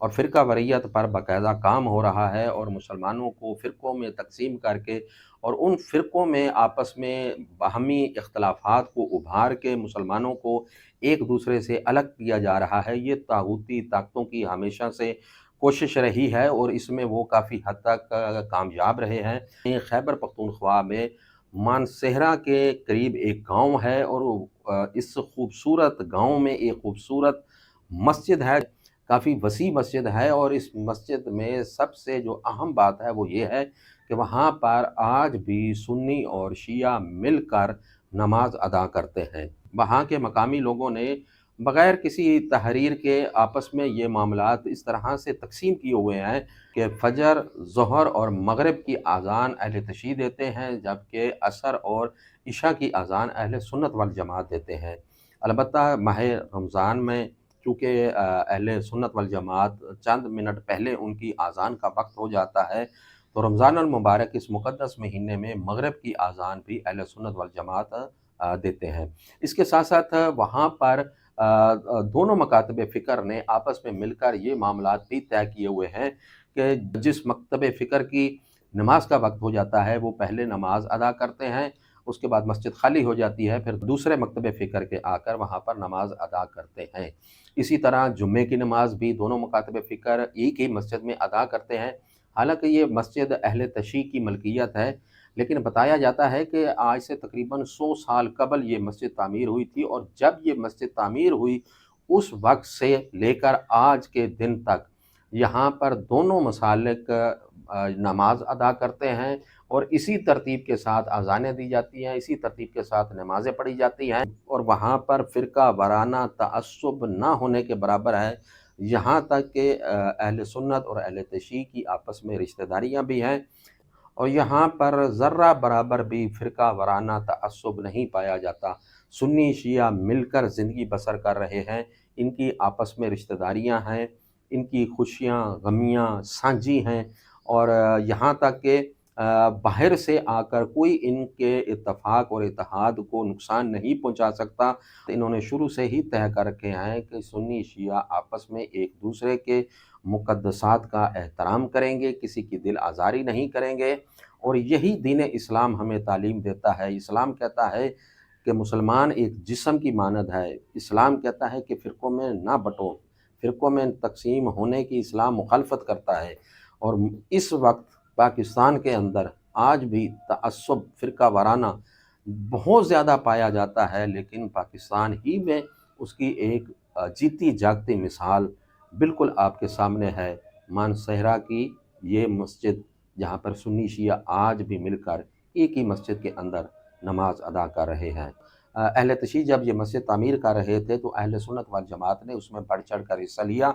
اور فرقہ واریت پر باقاعدہ کام ہو رہا ہے، اور مسلمانوں کو فرقوں میں تقسیم کر کے اور ان فرقوں میں آپس میں باہمی اختلافات کو ابھار کے مسلمانوں کو ایک دوسرے سے الگ کیا جا رہا ہے۔ یہ طاغوتی طاقتوں کی ہمیشہ سے کوشش رہی ہے، اور اس میں وہ کافی حد تک کامیاب رہے ہیں۔ خیبر پختونخوا میں مانسہرہ کے قریب ایک گاؤں ہے، اور اس خوبصورت گاؤں میں ایک خوبصورت مسجد ہے، کافی وسیع مسجد ہے، اور اس مسجد میں سب سے جو اہم بات ہے وہ یہ ہے کہ وہاں پر آج بھی سنی اور شیعہ مل کر نماز ادا کرتے ہیں۔ وہاں کے مقامی لوگوں نے بغیر کسی تحریر کے آپس میں یہ معاملات اس طرح سے تقسیم کیے ہوئے ہیں کہ فجر، ظہر اور مغرب کی اذان اہل تشیع دیتے ہیں، جبکہ عصر اور عشاء کی اذان اہل سنت والجماعت دیتے ہیں۔ البتہ ماہ رمضان میں چونکہ اہل سنت والجماعت چند منٹ پہلے ان کی اذان کا وقت ہو جاتا ہے، تو رمضان المبارک اس مقدس مہینے میں مغرب کی اذان بھی اہل سنت والجماعت دیتے ہیں۔ اس کے ساتھ ساتھ وہاں پر دونوں مکاتب فکر نے آپس میں مل کر یہ معاملات بھی طے کیے ہوئے ہیں کہ جس مکتب فکر کی نماز کا وقت ہو جاتا ہے وہ پہلے نماز ادا کرتے ہیں، اس کے بعد مسجد خالی ہو جاتی ہے، پھر دوسرے مکتب فکر کے آ کر وہاں پر نماز ادا کرتے ہیں۔ اسی طرح جمعے کی نماز بھی دونوں مکاتب فکر ایک ہی مسجد میں ادا کرتے ہیں۔ حالانکہ یہ مسجد اہل تشیع کی ملکیت ہے، لیکن بتایا جاتا ہے کہ آج سے تقریباً 100 سال قبل یہ مسجد تعمیر ہوئی تھی، اور جب یہ مسجد تعمیر ہوئی اس وقت سے لے کر آج کے دن تک یہاں پر دونوں مسالک نماز ادا کرتے ہیں، اور اسی ترتیب کے ساتھ اذانیں دی جاتی ہیں، اسی ترتیب کے ساتھ نمازیں پڑھی جاتی ہیں، اور وہاں پر فرقہ وارانہ تعصب نہ ہونے کے برابر ہے۔ یہاں تک کہ اہل سنت اور اہل تشیع کی آپس میں رشتہ داریاں بھی ہیں، اور یہاں پر ذرہ برابر بھی فرقہ وارانہ تعصب نہیں پایا جاتا۔ سنی شیعہ مل کر زندگی بسر کر رہے ہیں، ان کی آپس میں رشتہ داریاں ہیں، ان کی خوشیاں غمیاں سانجھی ہیں، اور یہاں تک کہ باہر سے آ کر کوئی ان کے اتفاق اور اتحاد کو نقصان نہیں پہنچا سکتا۔ انہوں نے شروع سے ہی طے کر رکھے ہیں کہ سنی شیعہ آپس میں ایک دوسرے کے مقدسات کا احترام کریں گے، کسی کی دل آزاری نہیں کریں گے، اور یہی دین اسلام ہمیں تعلیم دیتا ہے۔ اسلام کہتا ہے کہ مسلمان ایک جسم کی مانند ہے۔ اسلام کہتا ہے کہ فرقوں میں نہ بٹو، فرقوں میں تقسیم ہونے کی اسلام مخالفت کرتا ہے، اور اس وقت پاکستان کے اندر آج بھی تعصب فرقہ وارانہ بہت زیادہ پایا جاتا ہے، لیکن پاکستان ہی میں اس کی ایک جیتی جاگتی مثال بالکل آپ کے سامنے ہے۔ مانسہرہ کی یہ مسجد جہاں پر سنی شیعہ آج بھی مل کر ایک ہی مسجد کے اندر نماز ادا کر رہے ہیں۔ اہل تشیع جب یہ مسجد تعمیر کر رہے تھے تو اہل سنت والجماعت نے اس میں بڑھ چڑھ کر حصہ لیا،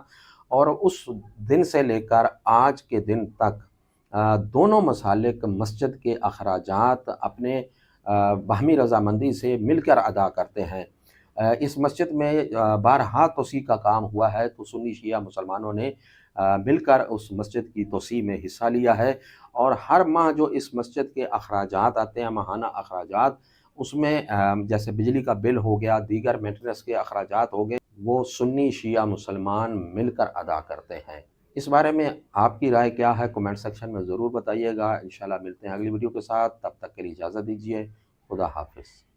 اور اس دن سے لے کر آج کے دن تک دونوں مسالک مسجد کے اخراجات اپنے باہمی رضامندی سے مل کر ادا کرتے ہیں۔ اس مسجد میں بارہا توسیع کا کام ہوا ہے، تو سنی شیعہ مسلمانوں نے مل کر اس مسجد کی توسیع میں حصہ لیا ہے، اور ہر ماہ جو اس مسجد کے اخراجات آتے ہیں، ماہانہ اخراجات، اس میں جیسے بجلی کا بل ہو گیا، دیگر مینٹننس کے اخراجات ہو گئے، وہ سنی شیعہ مسلمان مل کر ادا کرتے ہیں۔ اس بارے میں آپ کی رائے کیا ہے؟ کمنٹ سیکشن میں ضرور بتائیے گا۔ انشاءاللہ ملتے ہیں اگلی ویڈیو کے ساتھ، تب تک کے لیے اجازت دیجیے۔ خدا حافظ۔